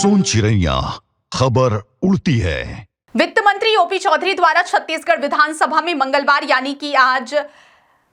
सोन चिड़ैया खबर उड़ती है। वित्त मंत्री ओपी चौधरी द्वारा छत्तीसगढ़ विधानसभा में मंगलवार यानी कि आज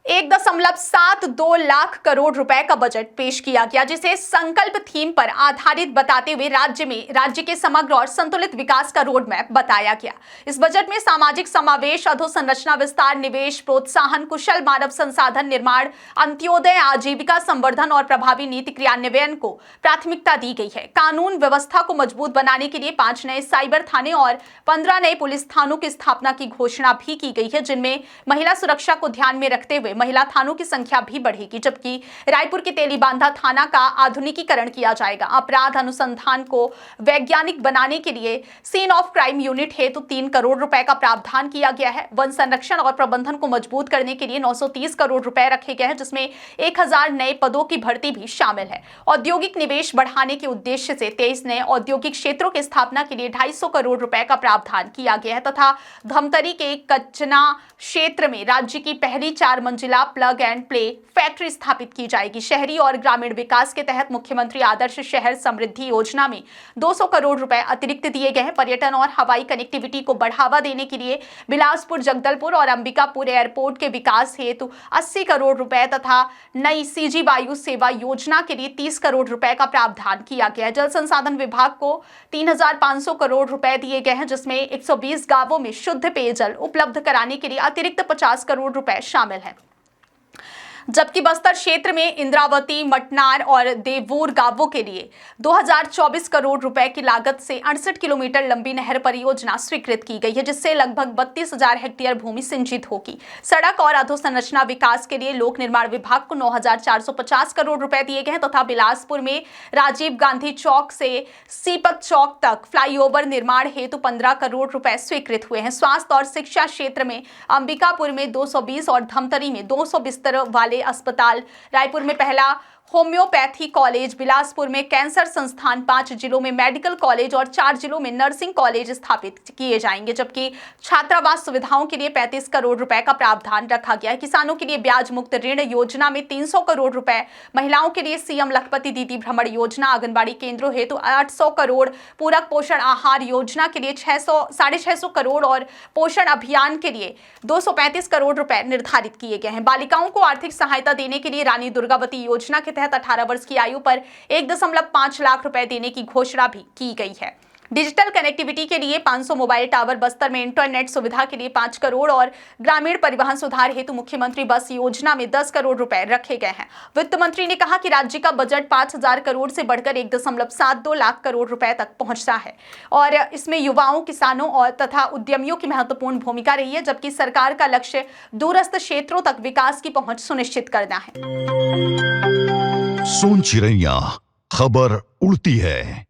1.72 लाख करोड़ रुपए का बजट पेश किया गया, जिसे संकल्प थीम पर आधारित बताते हुए राज्य के समग्र और संतुलित विकास का रोड मैप बताया गया। इस बजट में सामाजिक समावेश, अधोसंरचना विस्तार, निवेश प्रोत्साहन, कुशल मानव संसाधन निर्माण, अंत्योदय, आजीविका संवर्धन और प्रभावी नीति क्रियान्वयन को प्राथमिकता दी गई है। कानून व्यवस्था को मजबूत बनाने के लिए 5 नए साइबर थाने और 15 नए पुलिस थानों की स्थापना की घोषणा भी की गई है, जिनमें महिला सुरक्षा को ध्यान में रखते हुए महिला थानों की संख्या भी बढ़ेगी, जबकि रायपुर के तेलीबांधा थाना का आधुनिकीकरण किया जाएगा। अपराध अनुसंधान को वैज्ञानिक बनाने के लिए सीन ऑफ क्राइम यूनिट हेतु 3 करोड़ रुपए का प्रावधान किया गया है। वन संरक्षण और प्रबंधन को मजबूत करने के लिए 930 करोड़ रुपए रखे गए हैं, जिसमें 1000 नए पदों की भर्ती भी शामिल है। औद्योगिक निवेश बढ़ाने के उद्देश्य से 23 नए औद्योगिक क्षेत्रों की स्थापना के लिए 250 करोड़ रुपए का प्रावधान किया गया है तथा धमतरी के कचना क्षेत्र में राज्य की पहली 4 मंजिला प्लग एंड प्ले फैक्ट्री स्थापित की जाएगी। शहरी और ग्रामीण विकास के तहत मुख्यमंत्री आदर्श शहर समृद्धि योजना में 200 करोड़ रुपए अतिरिक्त दिए गए हैं। पर्यटन और हवाई कनेक्टिविटी को बढ़ावा देने के लिए बिलासपुर, जगदलपुर और अंबिकापुर एयरपोर्ट के विकास हेतु 80 करोड़ रुपए तथा नई सीजी वायु सेवा योजना के लिए 30 करोड़ रुपए का प्रावधान किया गया है। जल संसाधन विभाग को 3500 करोड़ रुपए दिए गए हैं, जिसमें 120 गांवों में शुद्ध पेयजल उपलब्ध कराने के लिए अतिरिक्त 50 करोड़ रुपए शामिल है। जबकि बस्तर क्षेत्र में इंद्रावती, मटनार और देवूर गांवों के लिए 2024 करोड़ रुपए की लागत से 68 किलोमीटर लंबी नहर परियोजना स्वीकृत की गई है, जिससे लगभग 32,000 हेक्टेयर भूमि सिंचित होगी। सड़क और अधोसंरचना विकास के लिए लोक निर्माण विभाग को 9,450 करोड़ रुपए दिए गए हैं तथा बिलासपुर में राजीव गांधी चौक से सीपत चौक तक फ्लाईओवर निर्माण हेतु 15 करोड़ रुपए स्वीकृत हुए हैं। स्वास्थ्य और शिक्षा क्षेत्र में अंबिकापुर में 220 और धमतरी में 200 बिस्तर वाले अस्पताल, रायपुर में पहला होम्योपैथी कॉलेज, बिलासपुर में कैंसर संस्थान, 5 जिलों में मेडिकल कॉलेज और 4 जिलों में नर्सिंग कॉलेज स्थापित किए जाएंगे। जबकि छात्रावास सुविधाओं के लिए 35 करोड़ रुपए का प्रावधान रखा गया है। किसानों के लिए ब्याज मुक्त ऋण योजना में 300 करोड़ रुपए, महिलाओं के लिए सीएम लखपति दीदी भ्रमण योजना, आंगनबाड़ी केंद्रों हेतु 800 करोड़, पूरक पोषण आहार योजना के लिए 650 करोड़ और पोषण अभियान के लिए 235 करोड़ रुपए निर्धारित किए गए हैं। बालिकाओं को आर्थिक सहायता देने के लिए रानी दुर्गावती योजना के तहत 18 वर्ष की आयु पर 1.5 लाख रुपए देने की घोषणा भी की गई है। डिजिटल कनेक्टिविटी के लिए 500 मोबाइल टावर, बस्तर में इंटरनेट सुविधा के लिए 5 करोड़ और ग्रामीण परिवहन सुधार हेतु मुख्यमंत्री बस योजना में 10 करोड़ रुपए रखे गए हैं। वित्त मंत्री ने कहा कि राज्य का बजट 5,000 करोड़ से बढ़कर 1.72 लाख करोड़ रुपए तक पहुंचता है और इसमें युवाओं, किसानों और तथा उद्यमियों की महत्वपूर्ण भूमिका रही है, जबकि सरकार का लक्ष्य दूरस्थ क्षेत्रों तक विकास की पहुंच सुनिश्चित करना है। सोन चिड़ैया खबर उड़ती है।